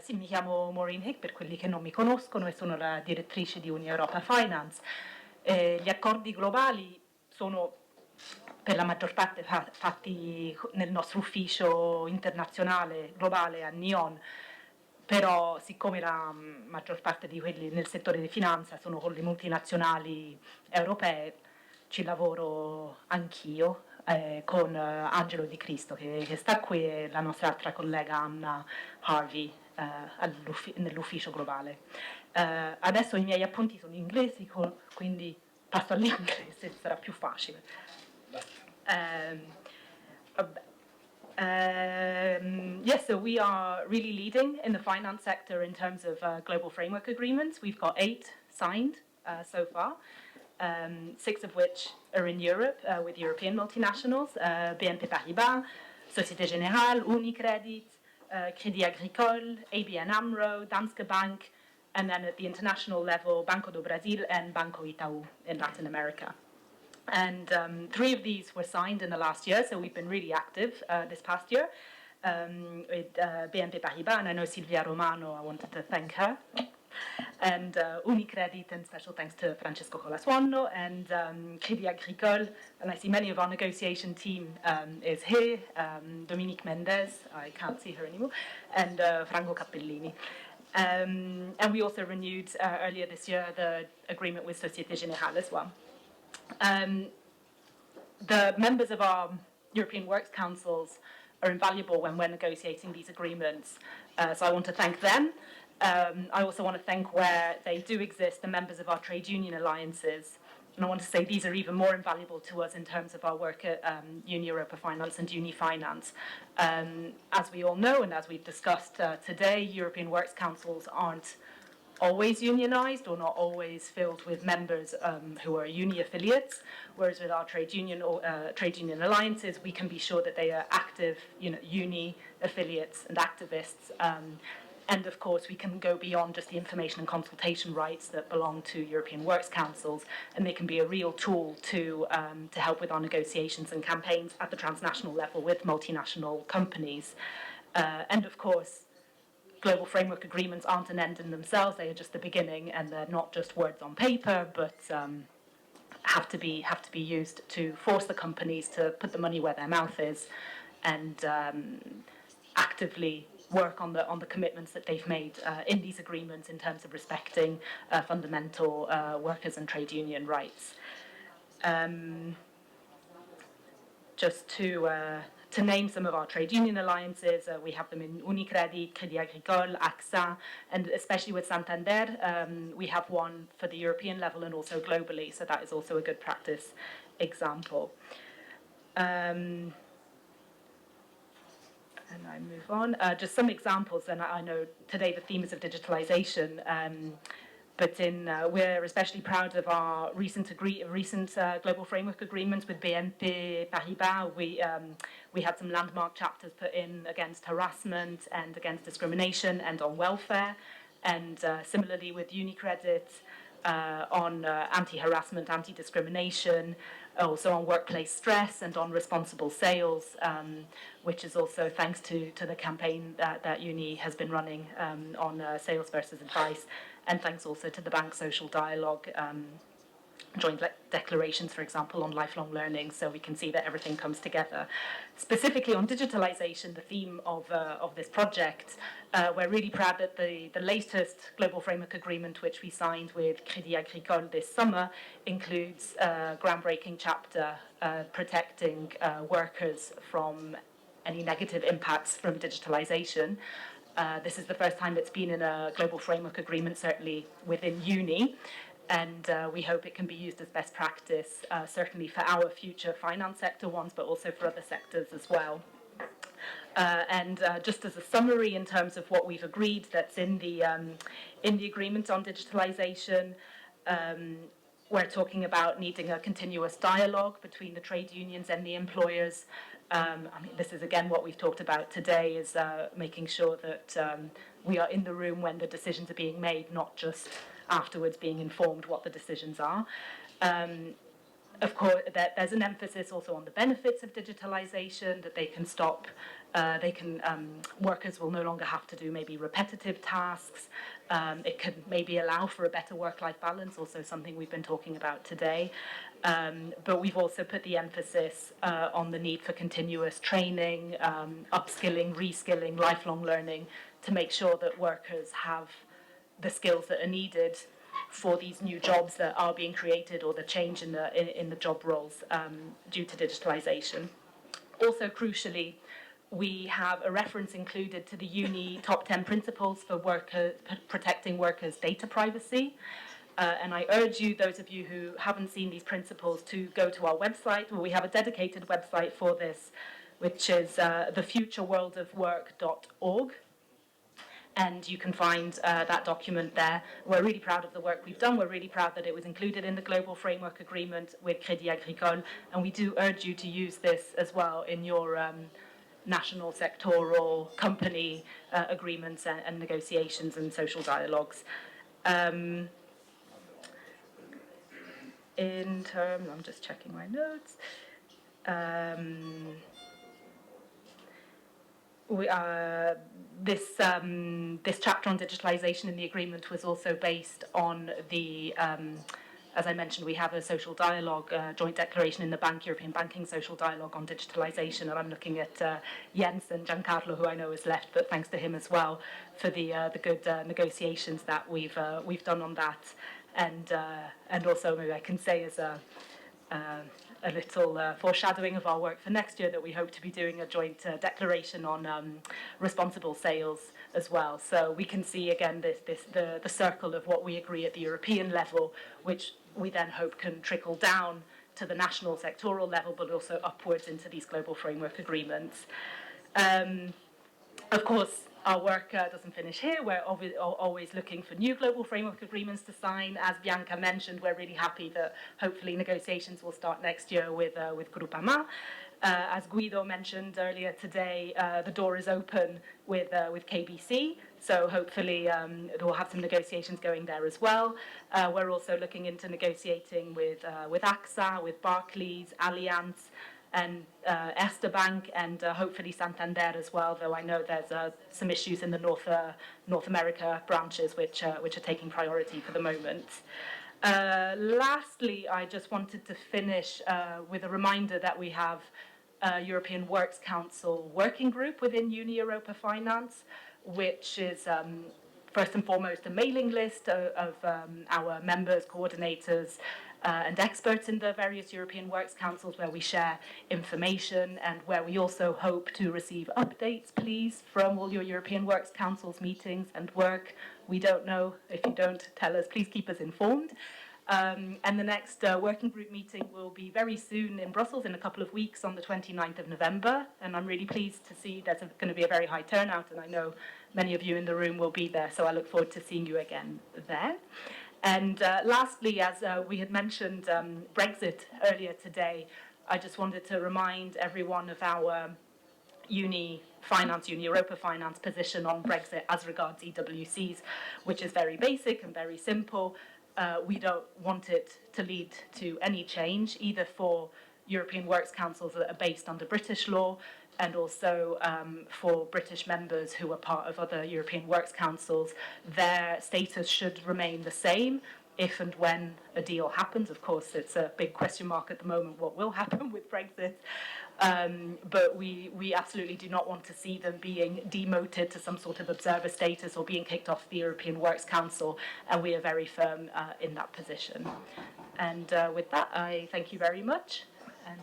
Sì, mi chiamo Maureen Hick per quelli che non mi conoscono e sono la direttrice di Europa Finance. Gli accordi globali sono per la maggior parte fatti nel nostro ufficio internazionale globale a Nyon, però siccome la maggior parte di quelli nel settore di finanza sono con le multinazionali europee, ci lavoro anch'io con Angelo Di Cristo che sta qui e la nostra altra collega Anna Harvey nell'ufficio globale. Adesso i miei appunti sono inglesi, quindi passo all'inglese, sarà più facile. Yes, so we are really leading in the finance sector in terms of global framework agreements. We've got 8 signed so far, 6 of which are in Europe with European multinationals, BNP Paribas, Société Générale, Unicredit, Crédit Agricole, ABN AMRO, Danske Bank, and then at the international level, Banco do Brasil and Banco Itaú in Latin America. And 3 of these were signed in the last year, so we've been really active this past year with BNP Paribas, and I know Silvia Romano, I wanted to thank her, and Unicredit, and special thanks to Francesco Colasuono, and Crédit Agricole, and I see many of our negotiation team is here, Dominique Mendez, I can't see her anymore, and Franco Cappellini. And we also renewed earlier this year the agreement with Société Générale as well. The members of our European Works Councils are invaluable when we're negotiating these agreements, so I want to thank them. I also want to thank, where they do exist, the members of our trade union alliances, and I want to say these are even more invaluable to us in terms of our work at Uni Europa Finance and Uni Finance. As we all know, and as we've discussed today, European Works Councils aren't always unionised or not always filled with members who are uni affiliates, whereas with our trade union alliances, we can be sure that they are active uni affiliates and activists. And of course, we can go beyond just the information and consultation rights that belong to European Works Councils, and they can be a real tool to help with our negotiations and campaigns at the transnational level with multinational companies. And of course, global framework agreements aren't an end in themselves; they are just the beginning, and they're not just words on paper, but have to be used to force the companies to put the money where their mouth is, and actively work on the commitments that they've made in these agreements in terms of respecting fundamental workers' and trade union rights. Just to name some of our trade union alliances, we have them in Unicredit, Crédit Agricole, AXA, and especially with Santander, we have one for the European level and also globally, so that is also a good practice example. And I move on. Just some examples, and I know today the theme is of digitalization, but we're especially proud of our recent global framework agreements with BNP Paribas. We had some landmark chapters put in against harassment and against discrimination and on welfare, and similarly with Unicredit on anti-harassment, anti-discrimination, also on workplace stress and on responsible sales, which is also thanks to the campaign that Uni has been running on sales versus advice, and thanks also to the bank social dialogue, joint declarations, for example, on lifelong learning, so we can see that everything comes together. Specifically on digitalization, the theme of this project, we're really proud that the latest global framework agreement, which we signed with Crédit Agricole this summer, includes a groundbreaking chapter protecting workers from any negative impacts from digitalization. This is the first time it's been in a global framework agreement, certainly within Uni, and we hope it can be used as best practice, certainly for our future finance sector ones, but also for other sectors as well. And just as a summary in terms of what we've agreed that's in the agreement on digitalization, we're talking about needing a continuous dialogue between the trade unions and the employers. I mean, this is again what we've talked about today, is making sure that we are in the room when the decisions are being made, not just afterwards being informed what the decisions are. Of course, there's an emphasis also on the benefits of digitalization, that they can stop Workers will no longer have to do maybe repetitive tasks. It could maybe allow for a better work-life balance, also something we've been talking about today. But we've also put the emphasis on the need for continuous training, upskilling, reskilling, lifelong learning, to make sure that workers have the skills that are needed for these new jobs that are being created, or the change in the job roles due to digitalization. Also, crucially, we have a reference included to the Uni Top 10 Principles for protecting workers' data privacy. And I urge you, those of you who haven't seen these principles, to go to our website. Well, we have a dedicated website for this, which is thefutureworldofwork.org. And you can find that document there. We're really proud of the work we've done. We're really proud that it was included in the Global Framework Agreement with Crédit Agricole. And we do urge you to use this as well in your national, sectoral, company agreements and negotiations and social dialogues. I'm just checking my notes. This chapter on digitalization in the agreement was also based on the, as I mentioned, we have a social dialogue, joint declaration in the European Banking Social Dialogue on digitalization, and I'm looking at Jens and Giancarlo, who I know has left, but thanks to him as well for the good negotiations that we've done on that, and also maybe I can say as a little foreshadowing of our work for next year, that we hope to be doing a joint declaration on responsible sales as well. So we can see again the circle of what we agree at the European level, which we then hope can trickle down to the national sectoral level, but also upwards into these global framework agreements. Of course, our work doesn't finish here. We're always looking for new global framework agreements to sign. As Bianca mentioned, we're really happy that hopefully negotiations will start next year with Groupama. As Guido mentioned earlier today, the door is open with KBC, so hopefully we'll have some negotiations going there as well. We're also looking into negotiating with AXA, with Barclays, Allianz, and Erste Bank, and hopefully Santander as well, though I know there's some issues in the North America branches which are taking priority for the moment. Lastly, I just wanted to finish with a reminder that we have a European Works Council working group within Uni Europa Finance, which is first and foremost a mailing list of our members, coordinators, and experts in the various European Works Councils, where we share information and where we also hope to receive updates, please, from all your European Works Councils meetings and work. We don't know. If you don't tell us, please keep us informed. And the next working group meeting will be very soon in Brussels, in a couple of weeks, on the 29th of November. And I'm really pleased to see there's going to be a very high turnout, and I know many of you in the room will be there, so I look forward to seeing you again there. And lastly, as we had mentioned Brexit earlier today, I just wanted to remind everyone of our Uni Europa Finance position on Brexit as regards EWCs, which is very basic and very simple. We don't want it to lead to any change, either for European Works Councils that are based under British law, and also for British members who are part of other European Works Councils. Their status should remain the same if and when a deal happens. Of course, it's a big question mark at the moment what will happen with Brexit, but we absolutely do not want to see them being demoted to some sort of observer status or being kicked off the European Works Council, and we are very firm in that position. And with that, I thank you very much. And